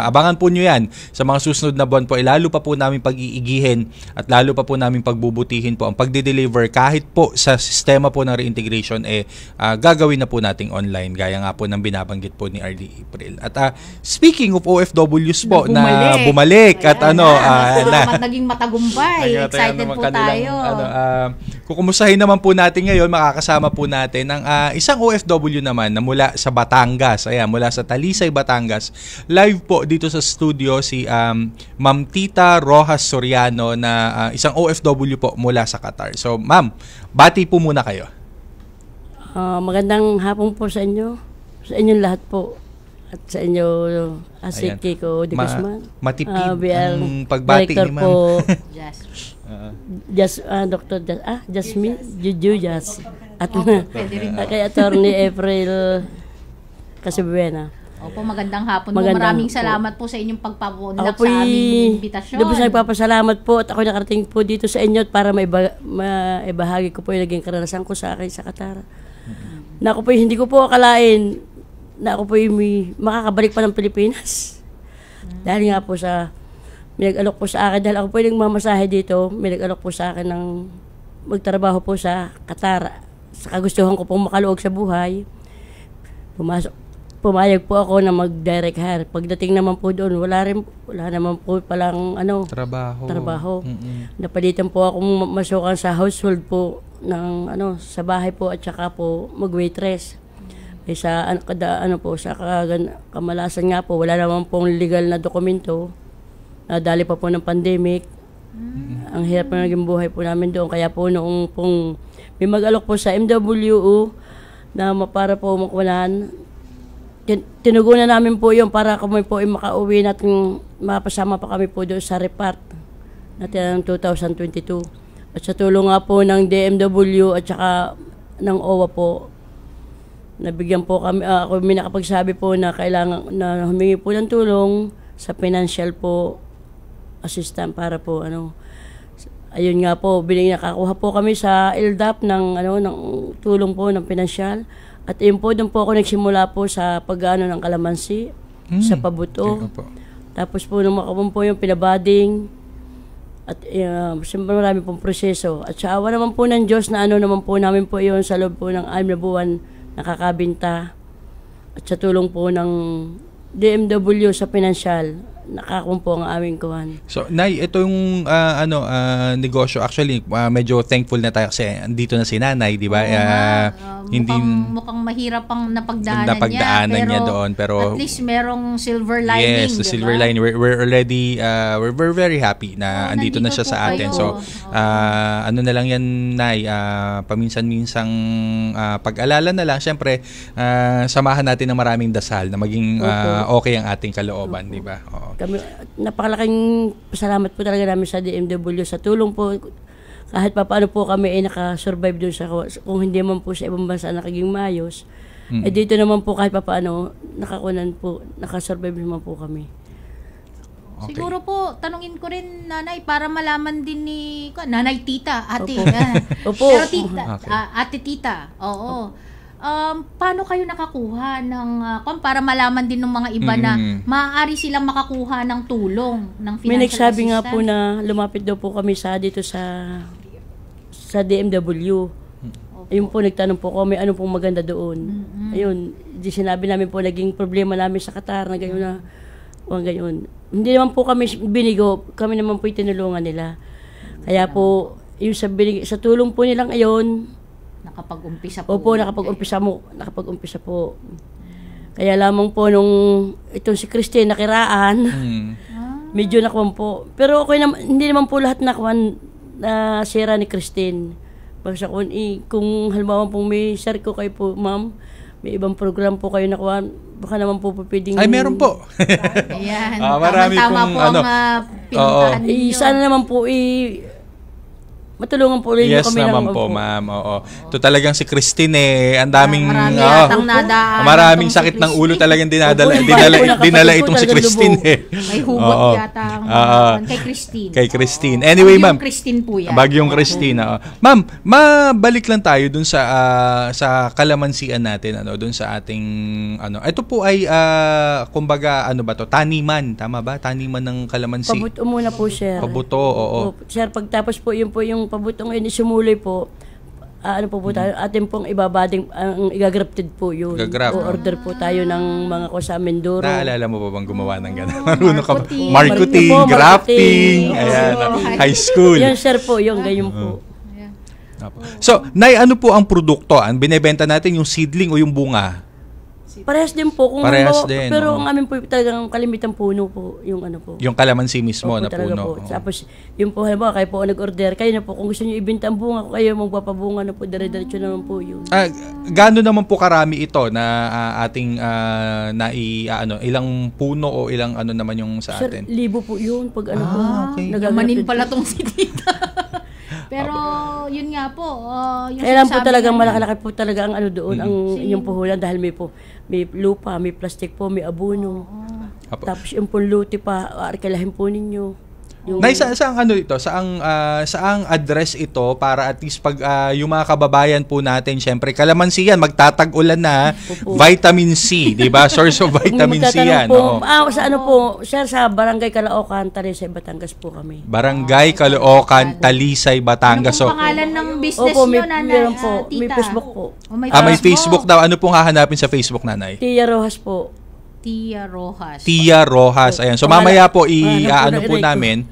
abangan po nyo yan sa mga susunod na buwan po. Lalo pa po namin pag-iigihin at lalo pa po namin pagbubutihin po ang pagde-deliver kahit po sa sistema po ng reintegration, gagawin na po nating online, gaya nga po ng binabanggit po ni RD April. At speaking of OFWs po na bumalik at naging matagumpay. Excited po tayo. Kukumustahin naman po natin ngayon, makakasama po natin ang isang OFW naman na mula sa Batangas. Ayan, mula sa Talisay, Batangas. Live po dito sa studio si Ma'am Tita Rojas Soriano na isang OFW po mula sa Qatar. So, Ma'am, bati po muna kayo. Magandang hapon po sa inyo. Sa inyong lahat po. At sa inyo, Asik ko de Guzman. Matipid ang pagbati ni Ma'am. Po, Dr. Jasmine Juju Jas. At kay Attorney April Casibuena. Opo, magandang hapon po. Maraming salamat po sa inyong pagpapunlak sa aming imbitasyon. Doon po sa nagpapasalamat po at ako nakarating po dito sa inyo para maibahagi ko po yung naging karanasan ko sa akin sa Qatar. Na ako po hindi ko po akalain na ako po yung makakabalik pa ng Pilipinas. Dahil nga po may nag-alok po sa akin, dahil ako po yung mamasahe dito, may nag-alok po sa akin ng magtrabaho po sa Qatar. Sa kagustuhan ko pong makaluog sa buhay, pumayag po ako na mag-direct hire. Pagdating naman po doon, wala naman po palang trabaho. Napalitan po akong masukan sa household po ng sa bahay po at saka po mag-waitress. Sa kamalasan nga po, wala naman pong legal na dokumento. Dali pa po ng pandemic. Ang hirap na naging buhay po namin doon. Kaya po noong pong may mag-alok po sa MWU na para po makunan, tinugunan namin po yun para kami po makauwi natin, mapasama pa kami po doon sa repart natin ng 2022. At sa tulong nga po ng DMW at saka ng OWA po, nabigyan po kami, ako may nakapagsabi po na kailangan na humingi po ng tulong sa financial po assistant para po ayun nga po, nakakuha po kami sa LDAP ng tulong po ng financial. At ayun po, doon po ako nagsimula po sa pag-ano ng kalamansi, sa pabuto. Tapos po nung makapon po yung pinabading at siyempre marami pong proseso. At sa awa naman po ng Diyos na naman po namin po yun sa loob po ng 6 na buwan nakakabinta. At sa tulong po ng DMW sa financial, nakakumpo ang aming kuhan. So, Nay, ito yung negosyo. Actually, medyo thankful na tayo kasi andito na si Nanay, di ba? Mukhang mahirap ang napagdaanan niya doon. Pero at least merong silver lining. Yes, the silver lining. We're already, we're very happy na andito na siya sa atin. So, ano na lang yan, Nay, paminsan-minsang pag-alala na lang. Siyempre, samahan natin ng maraming dasal na maging okay ang ating kalooban, di ba? Kami, napakalaking pasalamat po talaga namin sa DMW sa tulong po. Kahit pa paano po kami ay nakasurvive doon kung hindi man po sa ibang bansa nakaging maayos. Dito naman po kahit pa paano nakasurvive naman po kami. Okay. Siguro po, tanungin ko rin, Nanay, para malaman din ni Nanay Tita, ate. Opo. Pero Tita, ate Tita, oo. Paano kayo nakakuha ng para malaman din ng mga iba na maaari silang makakuha ng tulong ng financial may nagsabi assistance? Nga po na lumapit daw po kami dito sa DMW. Ayun po, nagtanong po kami ano pong maganda doon. Ayun, sinabi namin po naging problema namin sa Qatar na gano'n gayon. Hindi naman po kami binigo, kami naman po tinulungan nila. Kaya po, yung sa tulong po nilang ayon, nakapag-umpisa po. Opo, nakapag-umpisa po. Kaya lamang po nung itong si Christine nakiraan, medyo nakuha po. Pero okay naman, hindi naman po lahat nakuha na sira ni Christine. Basta kung halimbawa pong may share ko kayo po, ma'am, may ibang program po kayo nakuha, baka naman po pwedeng... Ay, meron po. Ayan. Marami tama pong po ang pinuntahan ninyo. Sana naman po matulungan po rin yes kami naman po, ma'am. Oo. Ito talagang si Christine ang daming maraming sakit ng ulo talagang dinala itong si Christine May hugot yata kay Christine. Kay Christine. Anyway, ma'am. Christine po yan. Bagyong Christine. Ma'am, mabalik lang tayo dun sa kalamansian natin, doon sa ating ito po ay kumbaga taniman, tama ba? Taniman ng kalamansi. Pabuto muna po, sir. Pabuto, oo. Sir, pagtapos po yung pabutong yun isimuloy po, tayo, atin pong ibabading, ang igagrafted po yun. O-order po tayo ng mga ko sa Mindoro. Naalala mo ba bang gumawa ng gano'n? Marunong ka ba? Marketing, grafting, high school. Yan, sir po, yung ganyan po. So, Nay, ano po ang produkto? Ang binebenta natin yung seedling o yung bunga? Parehas din po. Pero ang amin po talagang kalimitan puno po. Yung po. Yung kalamansi mismo na puno. Tapos, yung po, halimbawa, kayo po nag-order, kayo na po, kung gusto nyo ibenta ang bunga, kayo magpapabunga na po, dire-diretso naman po yun. Gaano naman po karami ito na ating ilang puno o ilang naman yung sa atin? Sir, 1,000 po yun. Pag po. Okay. Manin pala tong si Tita. Pero yun nga po, kailan po talagang malaki po talaga ang doon, ang inyong puhulan dahil may lupa, may plastic po, may abono. Tapos yung luti pa, arkalahin po ninyo. Nay, saang saang address ito para at least pag yung mga kababayan po natin, syempre kalamansi yan, magtatag-ulan na, vitamin C, di ba? Source of vitamin C yan. Sa Barangay Caloocan, Talisay, Batangas po kami. Barangay Caloocan, Talisay, Batangas. Ano pong pangalan ng business nyo, Nanay? Tita? May Facebook po. May Facebook daw. Ano pong hahanapin sa Facebook, Nanay? Tia Rojas po. Tia Rojas. Tia Rojas. Ayan. So mamaya po po namin.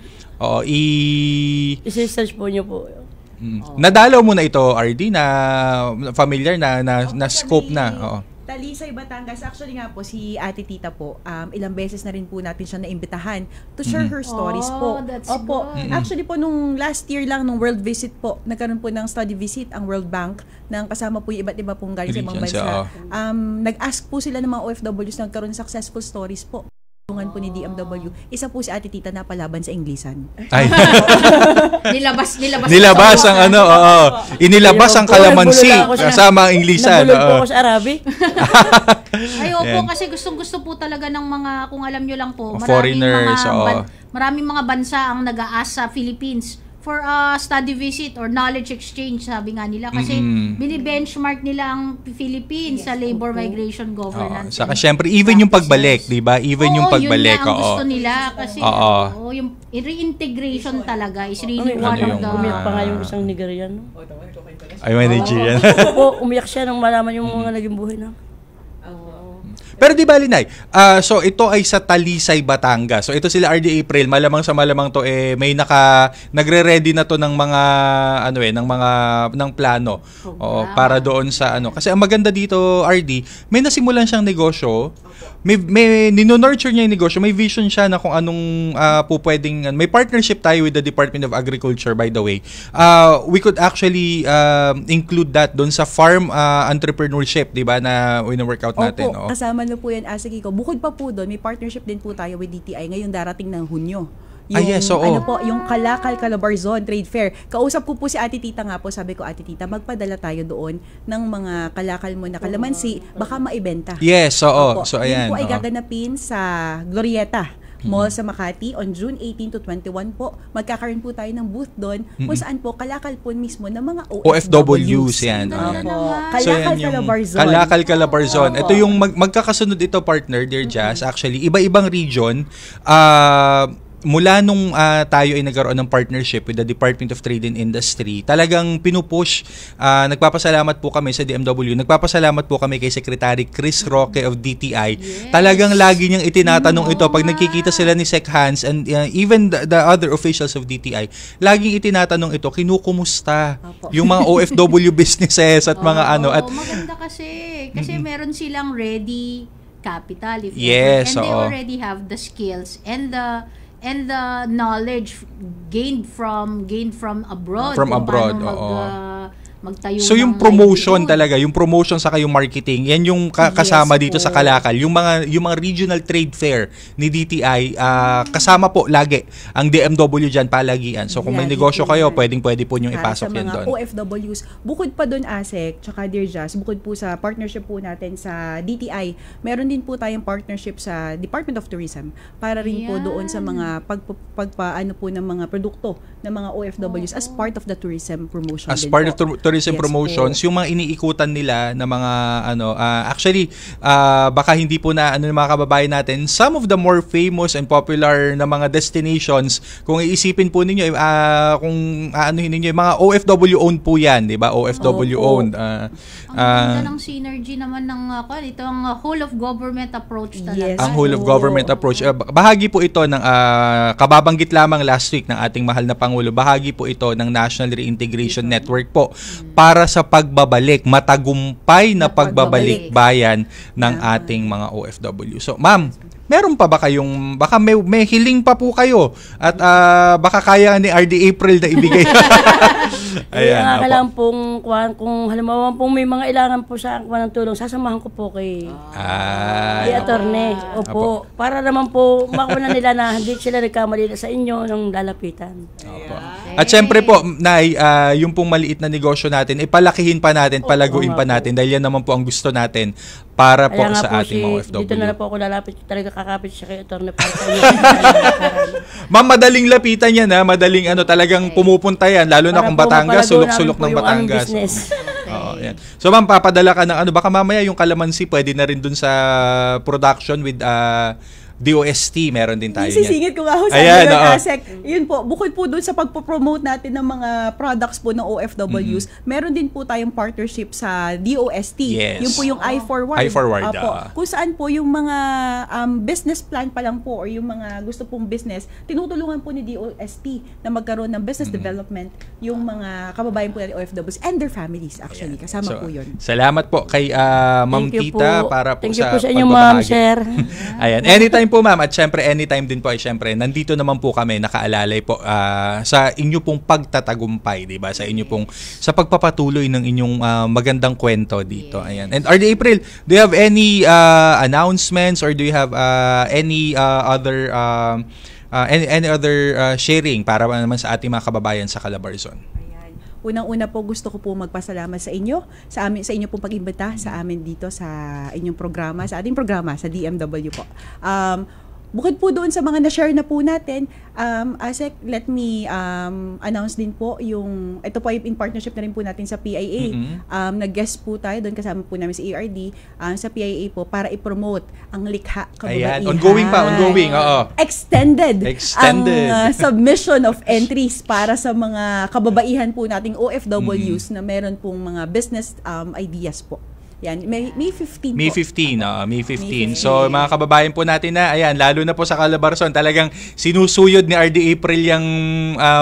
I-search po niyo po. Nadalaw mo na ito, RD, na familiar na scope na. Oo. Talisay, Batangas. Actually nga po, si Ate Tita po, ilang beses na rin po natin siya naimbitahan to share her stories po. Opo. Actually po, nung last year lang, nung World Visit po, nagkaroon po ng study visit ang World Bank nang kasama po yung iba't iba pong galing sa ibang bansa. Nag-ask po sila ng mga OFWs na nagkaroon successful stories po. Tulungan po ni DMW. Isa po si Ate Tita na palaban sa Inglisan. Ay. Nilabas ang inilabas ang kalamansi kasama ang Inglisan. Nabulog po ako sa Arabic. Ay, opo, kasi gustong-gusto po talaga ng mga, kung alam nyo lang po, foreigners, maraming mga bansa ang nag-a-ask sa Philippines for a study visit or knowledge exchange, sabi nga nila. Kasi bini-benchmark nila ang Philippines sa labor migration governance. Saka syempre, even yung pagbalik, di ba? Even yung pagbalik. Yun na ang gusto nila. Kasi yung reintegration talaga is really one of the... Umiyak pa nga yung isang Nigerian. Ay, may Nigerian. Umiyak siya nang malaman yung mga naging buhay na. Pero di ba, Linay, so ito ay sa Talisay, Batangas. So ito sila RD April, malamang to may nagre-ready na to ng mga ng plano para doon sa kasi ang maganda dito, RD, may nasimulan siyang negosyo. May nino-nurture niya yung negosyo, may vision siya na kung anong pwedeng, may partnership tayo with the Department of Agriculture, by the way. We could actually include that doon sa farm entrepreneurship, di ba, na wino-workout natin. Opo, kasama na po yan, Asik Iko. Bukod pa po doon, may partnership din po tayo with DTI ngayong darating ng Hunyo. Yung Kalakal Calabarzon Trade Fair. Kausap ko po si Ate Tita nga po, sabi ko, Ate Tita, magpadala tayo doon ng mga kalakal mo na kalamansi, baka maibenta. Yes, oo. So ayan. Yun po ay gaganapin sa Glorieta Mall sa Makati on June 18 to 21 po. Magkakaroon po tayo ng booth doon kung saan po kalakal po mismo ng mga OFWs. Yan. Kalakal Calabarzon. Kalakal Calabarzon. Ito yung magkakasunod ito, partner, Dear Jazz. Actually, iba-ibang region. Mula nung tayo ay nagkaroon ng partnership with the Department of Trade and Industry, talagang pinupush, nagpapasalamat po kami sa DMW, nagpapasalamat po kami kay Secretary Chris Roque of DTI. Talagang lagi niyang itinatanong ito pag nagkikita sila ni Sec Hans and even the other officials of DTI, laging itinatanong ito, kinukumusta yung mga OFW businesses at mga maganda kasi meron silang ready capital and they already have the skills and the knowledge gained from abroad. magtayo So yung promotion talaga, yung promotion saka yung marketing, yan yung kasama dito sa Kalakal. Yung mga regional trade fair ni DTI, kasama po lagi ang DMW diyan palagian. So kung may negosyo kayo, pwede po yung ipasok yan doon. Sa mga OFWs, bukod pa doon ASEC, tsaka Dear Jazz, bukod po sa partnership po natin sa DTI, meron din po tayong partnership sa Department of Tourism para rin po doon sa mga pagpaano po ng mga produkto ng mga OFWs as part of the tourism promotion. As part of tourism promotions, yung mga iniikutan nila na mga actually baka hindi po na ng mga kababayan natin, some of the more famous and popular na mga destinations, kung iisipin po ninyo kung aanuhin ninyo, mga OFW owned po yan, di ba? OFW owned. Ang ganda ng synergy naman ng ito ang whole of government approach talaga. Ang whole of government approach. Bahagi po ito ng kababanggit lamang last week ng ating mahal na Pangulo. Bahagi po ito ng National Reintegration Network po para sa pagbabalik, matagumpay na pagbabalik bayan ng ating mga OFW. So, ma'am, meron pa ba kayong, baka may hiling pa po kayo at baka kaya ni RD April na ibigay? Ayan, kailangan pong, kung halimbawa pong may mga ilangan po sa ng tulong, sasamahan ko po kay attorney. Opo. Para naman po makuha nila na hindi sila nagkamali na sa inyo ng lalapitan. Opo. At syempre po, Nay, yung pong maliit na negosyo natin, ipalakihin pa natin, palaguin pa natin dahil yan naman po ang gusto natin para po sa ating mga OFW. Dito na po ako lalapit, talaga kakapit siya kay attorney para sa inyo. Ma'am, madaling lapitan yan madaling talagang pumupunta yan, lalo na kung Batangas, sulok-sulok ng Batangas. Yan. So ma'am, papadala ka ng baka mamaya yung kalamansi pwede na rin dun sa production with DOST, meron din tayo niyan. Sisingit ko nga ho sa ASEC. Yun po, bukod po doon sa pagpo-promote natin ng mga products po ng OFWs, meron din po tayong partnership sa DOST. Yes. Yun po yung I-Forward. I-Forward, kung saan po yung mga business plan pa lang po or yung mga gusto pong business, tinutulungan po ni DOST na magkaroon ng business development yung mga kababayan po ng OFWs and their families actually. Kasama po yun. Salamat po kay Ma'am Tita para po sa po sa inyo, Ma'am Sir. Ayan, anytime po ma'am, at syempre anytime din po ay syempre nandito naman po kami nakaalalay po sa inyo pong pagtatagumpay, di ba? Sa inyo pong sa pagpapatuloy ng inyong magandang kwento dito. Ayan. And RD April, do you have any announcements or do you have any other sharing para naman sa ating mga kababayan sa Calabarzon? Unang-una po gusto ko po magpasalamat sa inyo, sa inyo pong pag-imbita sa amin dito sa inyong programa, sa ating programa sa DMW po. Bukod po doon sa mga na-share na po natin, ASEC, let me announce din po yung, ito po ay in partnership na rin po natin sa PIA. Nag-guest po tayo doon, kasama po namin si ARD sa PIA po para i-promote ang likha kababaihan. Ayan, ongoing, oo. Extended. Ang submission of entries para sa mga kababaihan po nating OFWs na meron pong mga business ideas po. Yan, May 15 po. May 15. So, mga kababayan po natin ayan, lalo na po sa Calabarzon, talagang sinusuyod ni RD April yung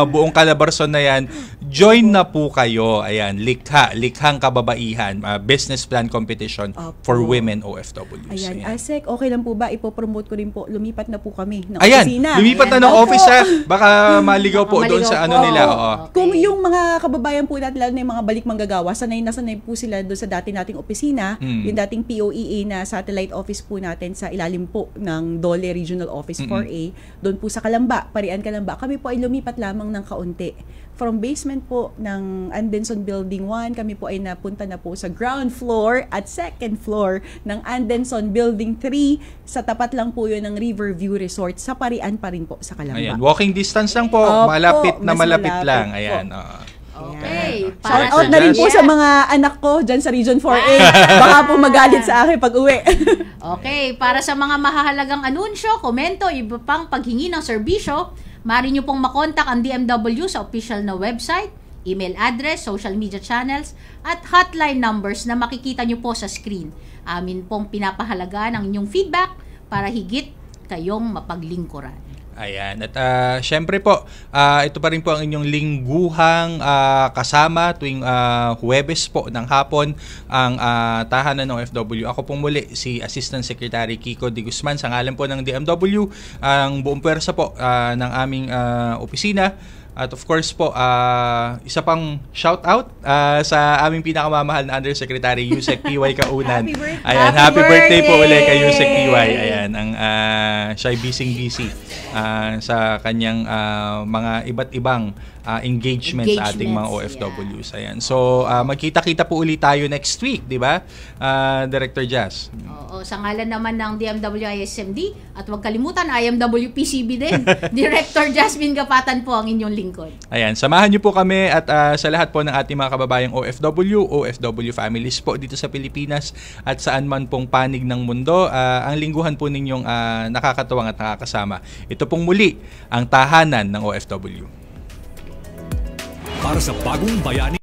buong Calabarzon na yan. Join na po kayo. Ayan, likhang kababaihan, business plan competition for women OFWs. Ayan, ASEC, okay lang po ba? Ipopromote ko rin po. Lumipat na po kami ng Ayan, opisina. lumipat na ng office Baka maligaw po doon sa nila. Kung yung mga kababayan po natin, lalo na yung mga balik manggagawa, sanay po sila doon sa dati nating opisina. Yung dating POEA na satellite office po natin sa ilalim po ng Dole Regional Office 4A, doon po sa Calamba, Parian Calamba. Kami po ay lumipat lamang ng kaunti. From basement po ng Andenson Building 1, kami po ay napunta na po sa ground floor at second floor ng Andenson Building 3. Sa tapat lang po yun ng Riverview Resort sa Parian pa rin po sa Calamba. Ayan, walking distance lang po, malapit lang. Ayan, Okay. Shout out na rin po sa mga anak ko dyan sa Region 4A. Baka po magalit sa akin pag uwi. Okay. Para sa mga mahahalagang anunsyo, komento, iba pang paghingi ng serbisyo, maaari nyo pong makontak ang DMW sa official na website, email address, social media channels, at hotline numbers na makikita nyo po sa screen. Amin pong pinapahalagaan ang inyong feedback para higit kayong mapaglingkuran. Ayan. At syempre po, ito pa rin po ang inyong lingguhang kasama tuwing Huwebes po ng hapon ang tahanan ng OFW. Ako pong muli, si Assistant Secretary Kiko De Guzman, sa ngalan po ng DMW, ang buong pwersa po ng aming opisina. At of course po, isa pang shout out sa aming pinakamamahal na Undersecretary Yusek PY Kaunan. Ayan, happy birthday po ulit kay Yusek PY. Ayan, ang siya'y busy sa kanyang mga iba't ibang engagement sa ating mga OFWs. Ayan. So, magkita-kita po ulit tayo next week, di ba? Director Jazz. Oo, sa ngalan naman ng DMW ISMD at huwag kalimutan, IMW PCB din. Director Jasmine Gapatan po ang inyong lingkod. Ayan, samahan niyo po kami at sa lahat po ng ating mga kababayang OFW families po dito sa Pilipinas at saan man pong panig ng mundo, ang lingguhan po ninyong nakakatuwang at nakakasama. Ito pong muli ang tahanan ng OFW. Para sa bagong bayani